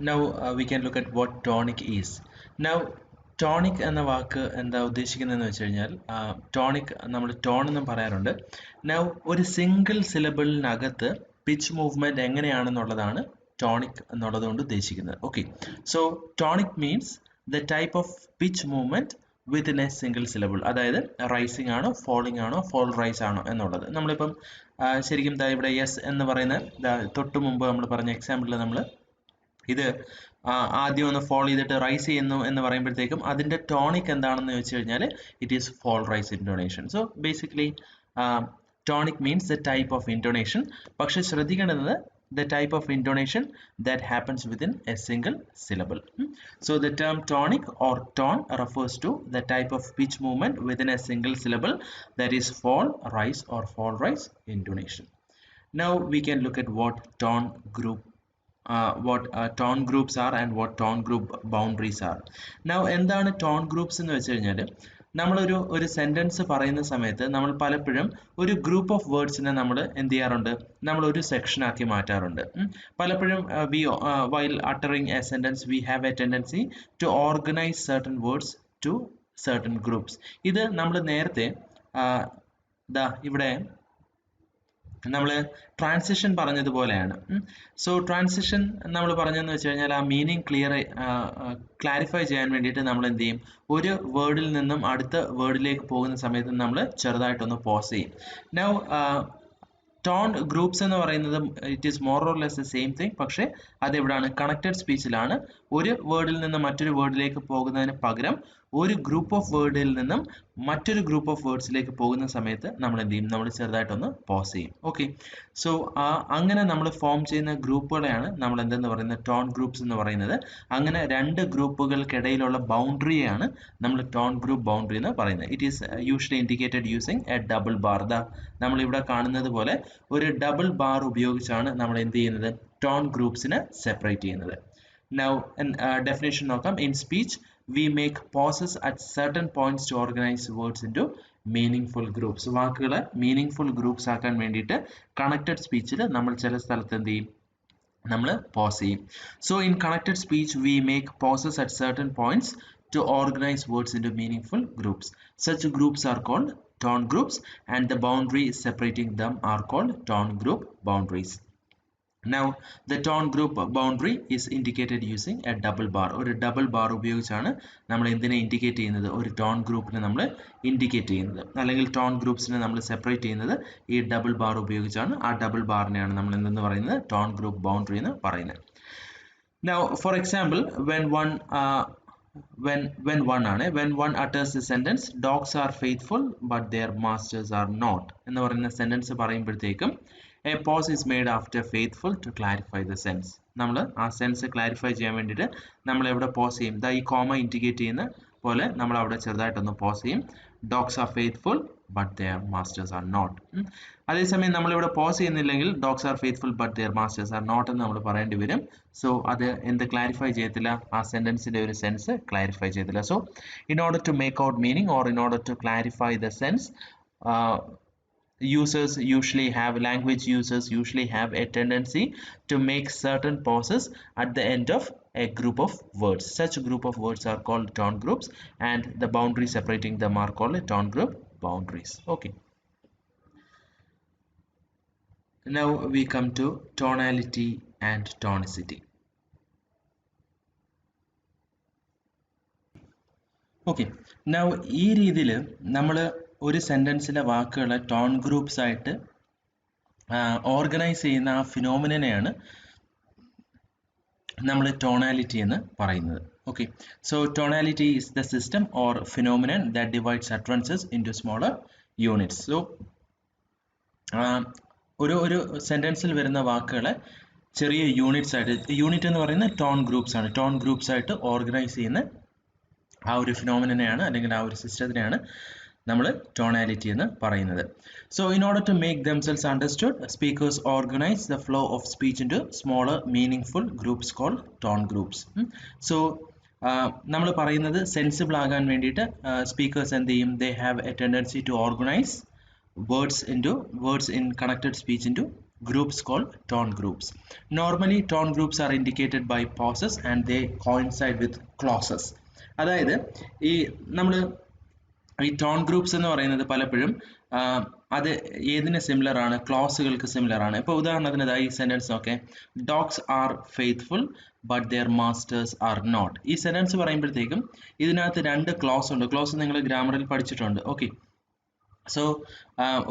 now we can look at what tonic is. Now tonic എന്ന വാക്ക് എന്താ ഉദ്ദേശിക്കുന്നതെന്ന് വെച്ച് കഴിഞ്ഞാൽ ടോണിക് നമ്മൾ ടോൺ എന്നും പറയാറുണ്ട്. Now ഒരു സിംഗിൾ സിലബിളിനകത്ത് പിച്ച് മൂവ്മെന്റ് എങ്ങനെയാണെന്നുള്ളതാണ് ടോണിക് എന്നുള്ളത് കൊണ്ട് ഉദ്ദേശിക്കുന്നത്. Okay, so tonic means the type of pitch movement within A single syllable. അതായത് റൈസിംഗ് ആണോ ഫോളിംഗ് ആണോ ഫോൾ റൈസ് ആണോ എന്നുള്ളത്. നമ്മളിപ്പം ശരിക്കും ഇവിടെ യെസ് എന്ന് പറയുന്ന തൊട്ട് മുമ്പ് നമ്മൾ പറഞ്ഞ എക്സാമ്പിളിൽ നമ്മൾ ഇത് ആദ്യം ഒന്ന് ഫോൾ ചെയ്തിട്ട് റൈസ് ചെയ്യുന്നു എന്ന് പറയുമ്പോഴത്തേക്കും അതിൻ്റെ ടോണിക് എന്താണെന്ന് ചോദിച്ചു കഴിഞ്ഞാൽ it is fall rise intonation. So basically tonic means the type of intonation. പക്ഷെ ശ്രദ്ധിക്കേണ്ടത് the type of intonation that happens within a single syllable. So the term tonic or tone refers to the type of pitch movement within a single syllable, that is fall, rise or fall, rise intonation. Now we can look at what tone groups are and what tone group boundaries are. Now എന്താണ് tone groups എന്ന് വെച്ച് കഴിഞ്ഞാൽ നമ്മളൊരു സെന്റൻസ് പറയുന്ന സമയത്ത് നമ്മൾ പലപ്പോഴും ഒരു ഗ്രൂപ്പ് ഓഫ് വേർഡ്സിനെ നമ്മൾ എന്ത് ചെയ്യാറുണ്ട്, നമ്മൾ ഒരു സെക്ഷൻ ആക്കി മാറ്റാറുണ്ട്. പലപ്പോഴും while uttering a sentence we have a tendency to organize certain words to certain groups. ഇത് നമ്മൾ നേരത്തെ ഇവിടെ നമ്മൾ ട്രാൻസിഷൻ പറഞ്ഞതുപോലെയാണ്. സോ ട്രാൻസിഷൻ നമ്മൾ പറഞ്ഞതെന്ന് വെച്ച് കഴിഞ്ഞാൽ ആ മീനിങ് ക്ലാരിഫൈ ചെയ്യാൻ വേണ്ടിയിട്ട് നമ്മൾ എന്ത് ചെയ്യും, ഒരു വേർഡിൽ നിന്നും അടുത്ത വേർഡിലേക്ക് പോകുന്ന സമയത്ത് നമ്മൾ ചെറുതായിട്ടൊന്ന് പോസ് ചെയ്യും. നൗ ടോൺ ഗ്രൂപ്പ്സ് എന്ന് പറയുന്നത് it is more or less the same thing. പക്ഷേ അതെവിടാണ്, കണക്റ്റഡ് സ്പീച്ചിലാണ്. ഒരു വേർഡിൽ നിന്ന് മറ്റൊരു വേർഡിലേക്ക് പോകുന്നതിന് പകരം ഒരു ഗ്രൂപ്പ് ഓഫ് വേർഡിൽ നിന്നും മറ്റൊരു ഗ്രൂപ്പ് ഓഫ് വേർഡ്സിലേക്ക് പോകുന്ന സമയത്ത് നമ്മൾ എന്ത് ചെയ്യും, നമ്മൾ ചെറുതായിട്ടൊന്ന് പോസ് ചെയ്യും. ഓക്കെ, സോ അങ്ങനെ നമ്മൾ ഫോം ചെയ്യുന്ന ഗ്രൂപ്പുകളെയാണ് നമ്മൾ എന്തെന്ന് പറയുന്നത്, ടോൺ ഗ്രൂപ്പ്സ് എന്ന് പറയുന്നത്. അങ്ങനെ രണ്ട് ഗ്രൂപ്പുകൾക്കിടയിലുള്ള ബൗണ്ടറിയെയാണ് നമ്മൾ ടോൺ ഗ്രൂപ്പ് ബൗണ്ടറി എന്ന് പറയുന്നത്. It is usually indicated using A double bar. നമ്മളിവിടെ കാണുന്നത് പോലെ ഒരു ഡബിൾ ബാർ ഉപയോഗിച്ചാണ് നമ്മൾ എന്ത് ചെയ്യുന്നത്, ടോൺ ഗ്രൂപ്പ്സിനെ സെപ്പറേറ്റ് ചെയ്യുന്നത്. Now definition നോക്കാം. In speech we make pauses at certain points to organize words into meaningful groups. വാക്കുകളെ meaningful groups ആക്കാൻ വേണ്ടിയിട്ട് കണക്റ്റഡ് സ്പീച്ചിൽ നമ്മൾ ചില സ്ഥലത്ത് എന്ത് ചെയ്യും, നമ്മൾ pause ചെയ്യും. So in connected speech we make pauses at certain points to organize words into meaningful groups. Such groups are called tone groups and the boundary separating them are called tone group boundaries. Now the tone group boundary is indicated using a double bar. ഒരു ഡബിൾ ബാർ ഉപയോഗിച്ചാണ് നമ്മൾ എന്തിനെ ഇൻഡിക്കേറ്റ് ചെയ്യുന്നത്, ഒരു ടോൺ ഗ്രൂപ്പിനെ നമ്മൾ ഇൻഡിക്കേറ്റ് ചെയ്യുന്നത്, അല്ലെങ്കിൽ ടോൺ ഗ്രൂപ്പ്സിനെ നമ്മൾ സെപ്പറേറ്റ് ചെയ്യുന്നത് ഈ ഡബിൾ ബാർ ഉപയോഗിച്ചാണ്. ആ ഡബിൾ ബാറിനെയാണ് നമ്മൾ എന്തെന്ന് പറയുന്നത്, ടോൺ ഗ്രൂപ്പ് ബൗണ്ടറി എന്ന് പറയുന്നത്. Now for example, when one utters the sentence dogs are faithful but their masters are not എന്ന് പറയുന്ന സെന്റൻസ് പറയുമ്പോഴത്തേക്കും a pause is made after faithful to clarify the sense. നമ്മൾ ആ സെൻസ് ക്ലാരിഫൈ ചെയ്യാൻ വേണ്ടിയിട്ട് നമ്മൾ എവിടെ പോസ് ചെയ്യും, ഈ കോമ ഇൻഡിക്കേറ്റ് ചെയ്യുന്ന പോലെ നമ്മൾ അവിടെ ചെറുതായിട്ടൊന്ന് പോസ് ചെയ്യും. Dogs are faithful but their masters are not. അതേസമയം നമ്മളിവിടെ പോസ് ചെയ്യുന്നില്ലെങ്കിൽ dogs are faithful but their masters are not എന്ന് നമ്മൾ പറയേണ്ടി വരും. സോ അത് എന്ത് ക്ലാരിഫൈ ചെയ്യത്തില്ല, ആ സെൻറ്റൻസിൻ്റെ ഒരു സെൻസ് ക്ലാരിഫൈ ചെയ്യത്തില്ല. So in order to make out meaning or in order to clarify the sense, language users usually have a tendency to make certain pauses at the end of a group of words. Such group of words are called tone groups, and the boundaries separating them are called tone group boundaries. Okay. Now we come to tonality and tonicity. Okay. Now ഈ രീതിയിൽ നമ്മൾ ഒരു സെന്റൻസിലെ വാക്കുകളെ ടോൺ ഗ്രൂപ്പ്സ് ആയിട്ട് ഓർഗനൈസ് ചെയ്യുന്ന ആ ഫിനോമിനനെയാണ് നമ്മൾ ടോണാലിറ്റി എന്ന് പറയുന്നത്. Okay, so tonality is the system or phenomenon that divides utterances into smaller units. So ഒരു സെന്റൻസിൽ വരുന്ന വാക്കുകളെ ചെറിയ യൂണിറ്റ്സ് ആയിട്ട്, യൂണിറ്റ് എന്ന് പറയുന്നത് ടോൺ ഗ്രൂപ്പ്സ് ആണ്, ടോൺ ഗ്രൂപ്പ്സ് ആയിട്ട് ഓർഗനൈസ് ചെയ്യുന്ന ആ ഒരു ഫിനോമിനനെയാണ് അല്ലെങ്കിൽ ആ ഒരു സിസ്റ്റത്തിനെയാണ് നമ്മൾ ടോണാലിറ്റി എന്ന് പറയുന്നത്. So in order to make themselves understood, speakers organize the flow of speech into smaller meaningful groups called tone groups. So നമ്മൾ പറയുന്നത് സെൻസിബിൾ ആകാൻ വേണ്ടിയിട്ട് സ്പീക്കേഴ്സ് എന്ത് ചെയ്യും? They have a tendency to organize words in connected speech into groups called tone groups. Normally tone groups are indicated by pauses and they coincide with clauses. അതായത് ഈ നമ്മൾ ഈ ടോൺ ഗ്രൂപ്പ്സ് എന്ന് പറയുന്നത് പലപ്പോഴും അത് ഏതിന് സിമിലർ ആണ്? ക്ലോസുകൾക്ക് സിമിലർ ആണ്. ഇപ്പോൾ ഉദാഹരണത്തിന് ഈ സെന്റൻസ് നോക്കെ, dogs are faithful but their masters are not. ഈ സെന്റൻസ് പറയുമ്പോഴത്തേക്കും ഇതിനകത്ത് രണ്ട് ക്ലോസ് ഉണ്ട്. ക്ലോസ് നിങ്ങൾ ഗ്രാമറിൽ പഠിച്ചിട്ടുണ്ട്. ഓക്കെ, സോ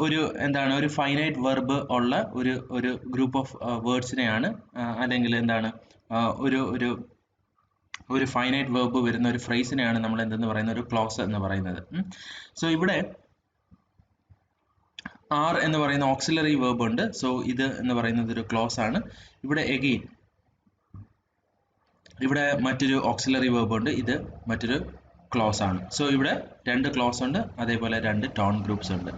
ഒരു എന്താണ്, ഒരു ഫൈനൈറ്റ് വെർബ് ഉള്ള ഒരു ഗ്രൂപ്പ് ഓഫ് വേർഡ്സിനെയാണ് അല്ലെങ്കിൽ എന്താണ് ഒരു ഫൈനൈറ്റ് വെർബ് വരുന്ന ഒരു ഫ്രേസിനെയാണ് നമ്മൾ എന്തെന്ന് പറയുന്നത്? ഒരു ക്ലോസ് എന്ന് പറയുന്നത്. സോ ഇവിടെ ആർ എന്ന് പറയുന്ന ഓക്സിലറി വെർബ് ഉണ്ട്. സോ ഇത് എന്ന് പറയുന്നത് ഒരു ക്ലോസ് ആണ്. ഇവിടെ എഗെയിൻ ഇവിടെ മറ്റൊരു ഓക്സിലറി വെർബ് ഉണ്ട്, ഇത് മറ്റൊരു ക്ലോസ് ആണ്. സോ ഇവിടെ രണ്ട് ക്ലോസ് ഉണ്ട്, അതേപോലെ രണ്ട് ടോൺ ഗ്രൂപ്പ്സ് ഉണ്ട്.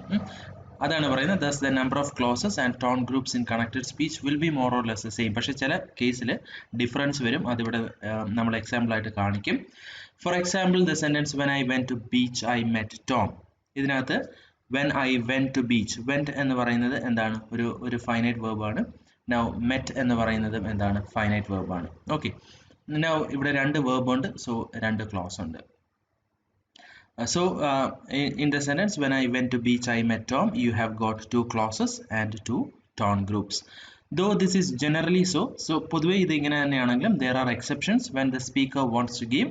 അതാണ് പറയുന്നത് thus the number of clauses and tone groups in connected speech will be more or less the same. പക്ഷേ ചില കേസിൽ ഡിഫറൻസ് വരും, അതിവിടെ നമ്മൾ എക്സാമ്പിൾ ആയിട്ട് കാണിക്കും. For example the sentence when I went to beach I met Tom. ഇതിനകത്ത് when I went to beach, went എന്ന് പറയുന്നത് എന്താണ്? ഒരു ഫൈനൈറ്റ് വെർബ് ആണ്. now met എന്ന് പറയുന്നത് എന്താണ്? ഫൈനൈറ്റ് വെർബ് ആണ്. ഓക്കെ, now ഇവിടെ രണ്ട് വെർബ് ഉണ്ട്, സോ രണ്ട് ക്ലോസ് ഉണ്ട്. So in the sentence when I went to beach I met Tom, you have got two clauses and two tone groups. Though this is generally so പൊതുവെ ഇത് ഇങ്ങനെ തന്നെയാണെങ്കിലും there are exceptions when the speaker wants to give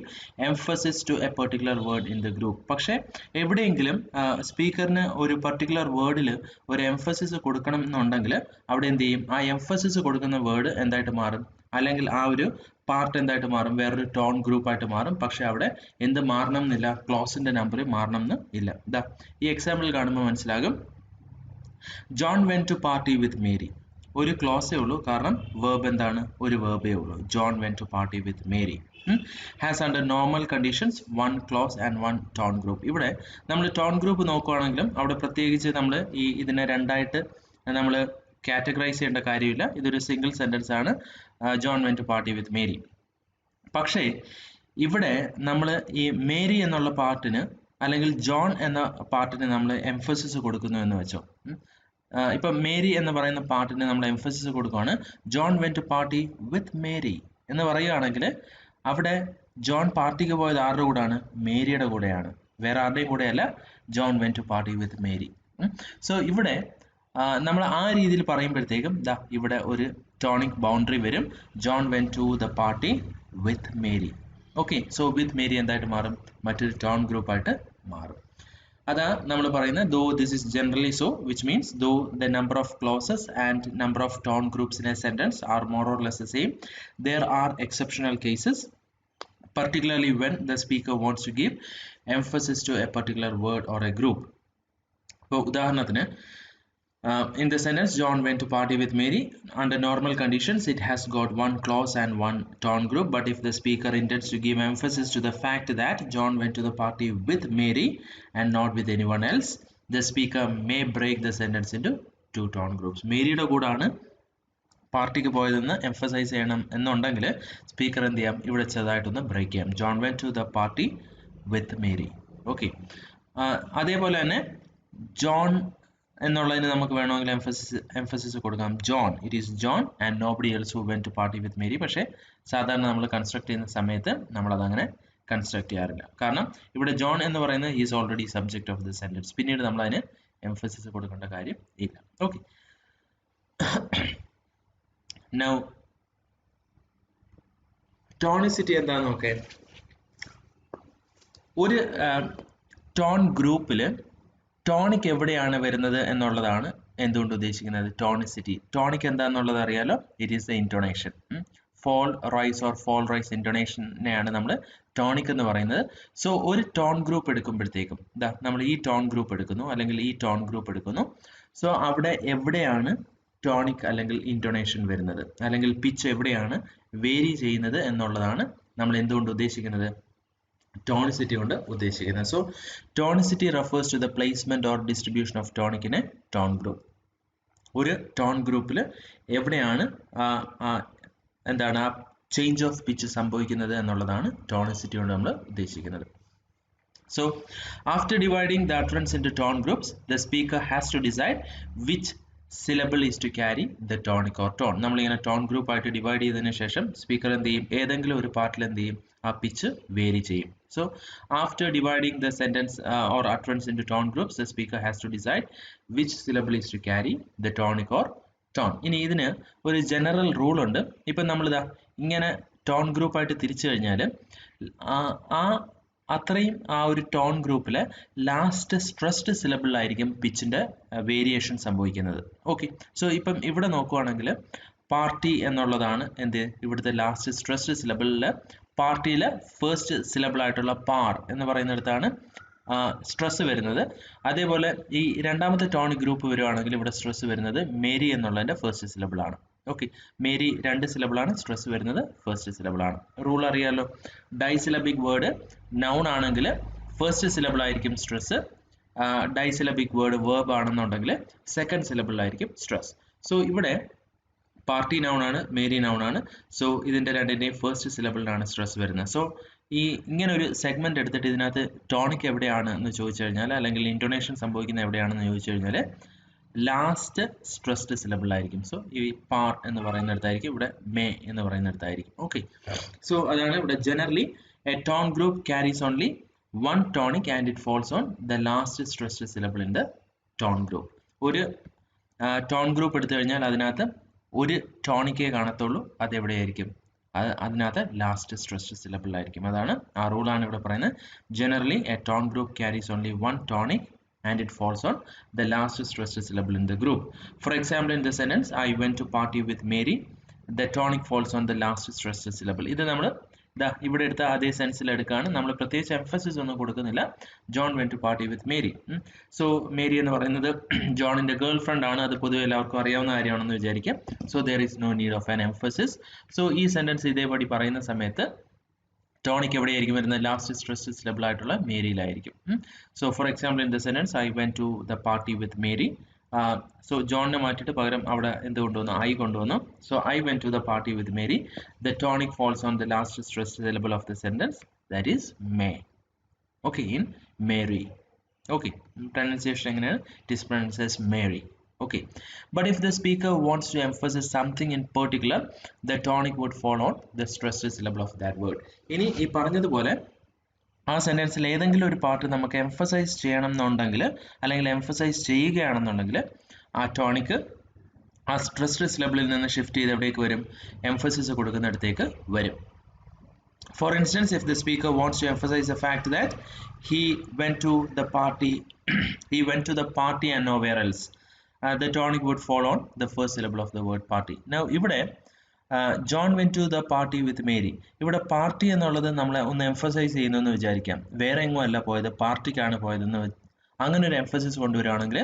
emphasis to a particular word in the group. പക്ഷേ എവിടെയെങ്കിലും സ്പീക്കറിന് ഒരു പർട്ടിക്കുലർ വേർഡിൽ ഒരു എംഫസിസ് കൊടുക്കണം എന്നുണ്ടെങ്കിൽ അവിടെ എന്ത് ചെയ്യും? ആ എംഫസിസ് കൊടുക്കുന്ന വേർഡ് എന്തായിട്ട് മാറും? അല്ലെങ്കിൽ ആ ഒരു പാർട്ട് എന്തായിട്ട് മാറും? വേറൊരു ടോൺ ഗ്രൂപ്പ് ആയിട്ട് മാറും. പക്ഷെ അവിടെ എന്ത് മാറണം എന്നില്ല? ക്ലോസിന്റെ നമ്പർ മാറണം എന്ന് ഇല്ല. ഇതാ ഈ എക്സാമ്പിൾ കാണുമ്പോൾ മനസ്സിലാകും. John went to party with Mary. ഒരു ക്ലോസേ ഉള്ളൂ, കാരണം വേർബ് എന്താണ്? ഒരു വേർബേ ഉള്ളൂ. John went to party with Mary has under normal conditions one clause and one tone group. ഇവിടെ നമ്മൾ ടോൺ ഗ്രൂപ്പ് നോക്കുകയാണെങ്കിലും അവിടെ പ്രത്യേകിച്ച് നമ്മൾ ഇതിനെ രണ്ടായിട്ട് നമ്മൾ കാറ്റഗറൈസ് ചെയ്യേണ്ട കാര്യമില്ല. ഇതൊരു സിംഗിൾ സെന്റൻസ് ആണ്, John went to party with Mary. പക്ഷേ ഇവിടെ നമ്മൾ ഈ മേരി എന്നുള്ള പാർട്ടിന് അല്ലെങ്കിൽ ജോൺ എന്ന പാർട്ടിന് നമ്മൾ എംഫസിസ് കൊടുക്കുന്നു എന്ന് വെച്ചോ. ഇപ്പൊ മേരി എന്ന് പറയുന്ന പാർട്ടിന് നമ്മൾ എംഫസിസ് കൊടുക്കുകയാണ്. John went to party with Mary എന്ന് പറയുകയാണെങ്കിൽ അവിടെ ജോൺ പാർട്ടിക്ക് പോയത് ആരുടെ കൂടെയാണ്? മേരിയുടെ കൂടെയാണ്, വേറെ ആരുടെയും കൂടെയല്ല. John went to party with Mary. So ഇവിടെ നമ്മൾ ആ രീതിയിൽ പറയുമ്പോഴത്തേക്കും ഇവിടെ ഒരു ടോണിക് ബൗണ്ടറി വരും. John went to the party with Mary. Okay, so with Mary എന്തായിട്ട് മാറും? മറ്റൊരു ടോൺ ഗ്രൂപ്പ് ആയിട്ട് മാറും. അതാ നമ്മൾ പറയുന്നത് though this is generally so, which means though the number of clauses and number of tone groups in a sentence are more or less the same, there are exceptional cases, particularly when the speaker wants to give emphasis to a particular word or a group. So ഉദാഹരണത്തിന് in the sentence John went to party with Mary, under normal conditions it has got one clause and one tone group, but if the speaker intends to give emphasis to the fact that John went to the party with Mary and not with anyone else, the speaker may break the sentence into two tone groups. മേരിയുടെ കൂടാണ് പാർട്ടിക്ക് പോയതെന്ന് എംഫസൈസ് ചെയ്യണം എന്നുണ്ടെങ്കിൽ സ്പീക്കർ എന്ത് ചെയ്യാം? ഇവിടെ ചെറുതായിട്ടൊന്ന് ബ്രേക്ക് ചെയ്യാം. John went to the party with Mary. Okay, അതേപോലെ തന്നെ ജോൺ എന്നുള്ളതിന് നമുക്ക് വേണമെങ്കിൽ എംഫസിസ് കൊടുക്കാം. John, it is John and nobody else who went to party with Mary. പക്ഷേ സാധാരണ നമ്മൾ കൺസ്ട്രക്ട് ചെയ്യുന്ന സമയത്ത് നമ്മളതങ്ങനെ കൺസ്ട്രക്ട് ചെയ്യാറില്ല. കാരണം ഇവിടെ ജോൺ എന്ന് പറയുന്നത് is already subject of the sentence. പിന്നീട് നമ്മൾ അതിന് എംഫസിസ് കൊടുക്കേണ്ട കാര്യം ഇല്ല. ഓക്കെ, നൗ ടോണിസിറ്റി എന്താണെന്ന് നോക്കേ. ഒരു ടോൺ ഗ്രൂപ്പിൽ ടോണിക് എവിടെയാണ് വരുന്നത് എന്നുള്ളതാണ് എന്തുകൊണ്ട് ഉദ്ദേശിക്കുന്നത് ടോണിസിറ്റി. ടോണിക് എന്താണെന്നുള്ളത് അറിയാലോ, it is the intonation. Fall rise or fall rise ഇൻറ്റോണേഷനെയാണ് നമ്മൾ ടോണിക് എന്ന് പറയുന്നത്. സോ ഒരു ടോൺ ഗ്രൂപ്പ് എടുക്കുമ്പോഴത്തേക്കും നമ്മൾ ഈ ടോൺ ഗ്രൂപ്പ് എടുക്കുന്നു അല്ലെങ്കിൽ ഈ ടോൺ ഗ്രൂപ്പ് എടുക്കുന്നു. സോ അവിടെ എവിടെയാണ് ടോണിക് അല്ലെങ്കിൽ ഇൻറ്റോണേഷൻ വരുന്നത് അല്ലെങ്കിൽ പിച്ച് എവിടെയാണ് വേരി ചെയ്യുന്നത് എന്നുള്ളതാണ് നമ്മൾ എന്തുകൊണ്ട് ഉദ്ദേശിക്കുന്നത് tonicity കൊണ്ട് ഉദ്ദേശിക്കുന്നത്. So tonicity refers to the placement or distribution of tonic in a tone group. ഒരു ടോൺ ഗ്രൂപ്പിൽ എവിടെയാണ് എന്താണ് ആ ചേഞ്ച് ഓഫ് പിച്ച് സംഭവിക്കുന്നത് എന്നുള്ളതാണ് ടോണിസിറ്റി കൊണ്ട് നമ്മൾ ഉദ്ദേശിക്കുന്നത്. So after dividing the utterance into tone groups, the speaker has to decide which syllable is to carry the tonic or tone. നമ്മൾ ഇങ്ങനെ ടോൺ ഗ്രൂപ്പ് ആയിട്ട് ഡിവൈഡ് ചെയ്തതിനു ശേഷം സ്പീക്കർ എന്ത് ചെയ്യും, ഏതെങ്കിലും ഒരു പാർട്ടിൽ എന്ത് ചെയ്യും, ആ പിച്ച് വേരി ചെയ്യും. So after dividing the sentence or utterance into tone groups, the speaker has to decide which syllable is to carry the tonic or tone. ഇനി ഇതിന് ഒരു ജനറൽ റൂൾ ഉണ്ട്. ഇപ്പം നമ്മളിതാ ഇങ്ങനെ ടോൺ ഗ്രൂപ്പ് ആയിട്ട് തിരിച്ചു കഴിഞ്ഞാൽ അത്രയും ആ ഒരു ടോൺ ഗ്രൂപ്പിലെ ലാസ്റ്റ് സ്ട്രെസ്ഡ് സിലബിളിലായിരിക്കും പിച്ചിൻ്റെ വേരിയേഷൻ സംഭവിക്കുന്നത്. ഓക്കെ, സോ ഇപ്പം ഇവിടെ നോക്കുവാണെങ്കിൽ പാർട്ടി എന്നുള്ളതാണ് എന്ത് ഇവിടുത്തെ ലാസ്റ്റ് സ്ട്രെസ്ഡ് സിലബിളിൽ പാർട്ടിയിലെ ഫസ്റ്റ് സിലബിൾ ആയിട്ടുള്ള പാർ എന്ന് പറയുന്നിടത്താണ് സ്ട്രെസ് വരുന്നത്. അതേപോലെ ഈ രണ്ടാമത്തെ ടോണിക് ഗ്രൂപ്പ് വരുവാണെങ്കിൽ ഇവിടെ സ്ട്രെസ് വരുന്നത് മേരി എന്നുള്ളതിൻ്റെ ഫസ്റ്റ് സിലബിളാണ്. ഓക്കെ, മേരി 2 സിലബിളാണ്, സ്ട്രെസ് വരുന്നത് ഫസ്റ്റ് സിലബിളാണ്. റൂൾ അറിയാലോ, ഡൈസിലബിക് വേർഡ് നൗൺ ആണെങ്കിൽ ഫസ്റ്റ് സിലബിൾ ആയിരിക്കും സ്ട്രെസ്, ഡൈസിലബിക് വേർഡ് വേർബ് ആണെന്നുണ്ടെങ്കിൽ സെക്കൻഡ് സിലബിളായിരിക്കും സ്ട്രെസ്. സോ ഇവിടെ പാർട്ടി നൗൺ ആണ്, മേരി നൗൺ ആണ്. സോ ഇതിൻ്റെ രണ്ടിൻ്റെയും ഫസ്റ്റ് സിലബിളിനാണ് സ്ട്രെസ് വരുന്നത്. സോ ഈ ഇങ്ങനെ ഒരു സെഗ്മെന്റ് എടുത്തിട്ട് ഇതിനകത്ത് ടോണിക് എവിടെയാണ് എന്ന് ചോദിച്ചു കഴിഞ്ഞാൽ അല്ലെങ്കിൽ ഇൻറ്റോണേഷൻ സംഭവിക്കുന്നത് എവിടെയാണെന്ന് ചോദിച്ചു കഴിഞ്ഞാൽ ലാസ്റ്റ് സ്ട്രെസ്ഡ് സിലബിൾ ആയിരിക്കും. സോ ഈ പാർ എന്ന് പറയുന്നിടത്തായിരിക്കും, ഇവിടെ മേ എന്ന് പറയുന്നിടത്തായിരിക്കും. ഓക്കെ, സോ അതാണ് ഇവിടെ generally A tone group carries only one tonic and it false on the last stressed syllable in the tone group. ഒരു ടോൺ ഗ്രൂപ്പ് എടുത്തു കഴിഞ്ഞാൽ അതിനകത്ത് ഒരു ടോണിക്കേ കാണത്തുള്ളൂ, അതെവിടെയായിരിക്കും, അതിനകത്ത് ലാസ്റ്റ് സ്ട്രെസ്ഡ് സിലബിളായിരിക്കും. അതാണ് ആ റൂളാണ് ഇവിടെ പറയുന്നത്. Generally A tone group carries only one tonic and it falls on the last stressed syllable in the group. For example, in the sentence I went to party with Mary, the tonic falls on the last stressed syllable. ഇത് നമ്മൾ ഇവിടെ എടുത്ത അതേ സെൻസിൽ എടുക്കുകയാണ്, നമ്മൾ പ്രത്യേകിച്ച് എംഫസിസ് ഒന്നും കൊടുക്കുന്നില്ല. John went to party with Mary. So Mary എന്ന് പറയുന്നത് ജോണിന്റെ ഗേൾ ഫ്രണ്ട് ആണ്, അത് പൊതുവെ എല്ലാവർക്കും അറിയാവുന്ന കാര്യമാണെന്ന് വിചാരിക്കാം. So there is no need of an emphasis. So ഈ സെന്റൻസ് ഇതേപടി പറയുന്ന സമയത്ത് ടോണിക് എവിടെയായിരിക്കും വരുന്നത്, ലാസ്റ്റ് സ്ട്രെസ്ഡ് സിലബിൾ ആയിട്ടുള്ള മേരിയിലായിരിക്കും. So for example in the sentence I went to the party with Mary. So ജോണിനെ മാറ്റിയിട്ട് പകരം അവിടെ എന്ത് കൊണ്ടുവന്നു, ഐ കൊണ്ടുവന്നു. So I went to the party with Mary. The tonic falls on the last stressed syllable of the sentence, that is may. Okay, in Mary. Okay, pronunciation എങ്ങനെയാണ്, it is pronounced as Mary. Okay, but if the speaker wants to emphasize something in particular, the tonic would fall on the stressed syllable of that word. ഇനി ഈ പറഞ്ഞതുപോലെ ആ സെന്റൻസിൽ ഏതെങ്കിലും ഒരു പാർട്ട് നമുക്ക് എംഫസൈസ് ചെയ്യണം എന്നുണ്ടെങ്കിൽ അല്ലെങ്കിൽ എംഫസൈസ് ചെയ്യുകയാണെന്നുണ്ടെങ്കിൽ ആ ടോണിക് ആ സ്ട്രെസ്ഡ് സിലബിളിൽ നിന്ന് ഷിഫ്റ്റ് ചെയ്ത് എവിടേക്ക് വരും, എംഫസിസ് കൊടുക്കുന്നിടത്തേക്ക് വരും. For instance, if the speaker wants to emphasize the fact that he went to the party and nowhere else, the tonic would fall on the first syllable of the word party. Now ഇവിടെ John went to the party with Mary. ഇവിടെ പാർട്ടി എന്നുള്ളത് നമ്മളെ ഒന്ന് എംഫസൈസ് ചെയ്യുന്നു എന്ന് വിചാരിക്കാം, വേറെ എങ്ങും അല്ല പോയത്, പാർട്ടിക്കാണ് പോയതെന്ന്. അങ്ങനെ ഒരു എംഫസിസ് കൊണ്ടുവരികയാണെങ്കിൽ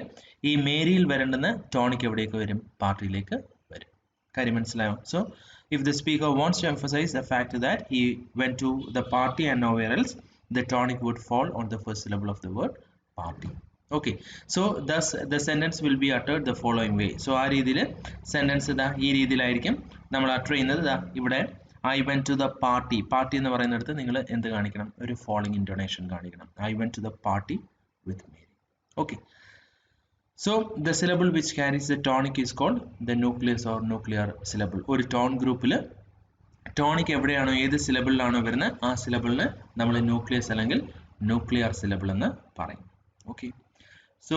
ഈ മേരിയിൽ വരേണ്ടുന്ന ടോണിക് എവിടേക്ക് വരും, പാർട്ടിയിലേക്ക് വരും. കാര്യം മനസ്സിലായോ? So if the speaker wants to emphasize the fact that he went to the party and nowhere else, the tonic would fall on the first syllable of the word party. Okay, so thus the sentence will be uttered the following way. So ആ രീതിയിൽ സെന്റൻസ് ഇതാ ഈ രീതിയിലായിരിക്കും നമ്മൾ അട്ടർ ചെയ്യുന്നത്. ഇവിടെ I went to the party. Party എന്ന് പറയുന്നിടത്ത് നിങ്ങൾ എന്ത് കാണിക്കണം, ഒരു ഫോളോയിങ് ഇൻറ്റോണേഷൻ കാണിക്കണം. I went to the party with Mary. Okay, So the syllable which carries the tonic is called the nucleus or nuclear syllable. ഒരു ടോൺ ഗ്രൂപ്പിൽ ടോണിക് എവിടെയാണോ ഏത് സിലബിളിലാണോ വരുന്നത് ആ സിലബിളിന് നമ്മൾ ന്യൂക്ലിയസ് അല്ലെങ്കിൽ ന്യൂക്ലിയർ സിലബിൾ എന്ന് പറയും. ഓക്കെ, സോ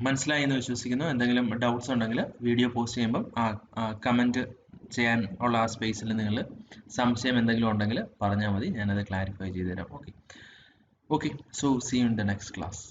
മനസ്സിലായി എന്ന് വിശ്വസിക്കുന്നു. എന്തെങ്കിലും ഡൗട്ട്സ് ഉണ്ടെങ്കിൽ വീഡിയോ പോസ്റ്റ് ചെയ്യുമ്പം കമൻറ്റ് ചെയ്യാൻ ഉള്ള ആ സ്പേസിൽ നിങ്ങൾ സംശയം എന്തെങ്കിലും ഉണ്ടെങ്കിൽ പറഞ്ഞാൽ മതി, ഞാനത് ക്ലാരിഫൈ ചെയ്തു തരാം. Okay, so see you in the next class.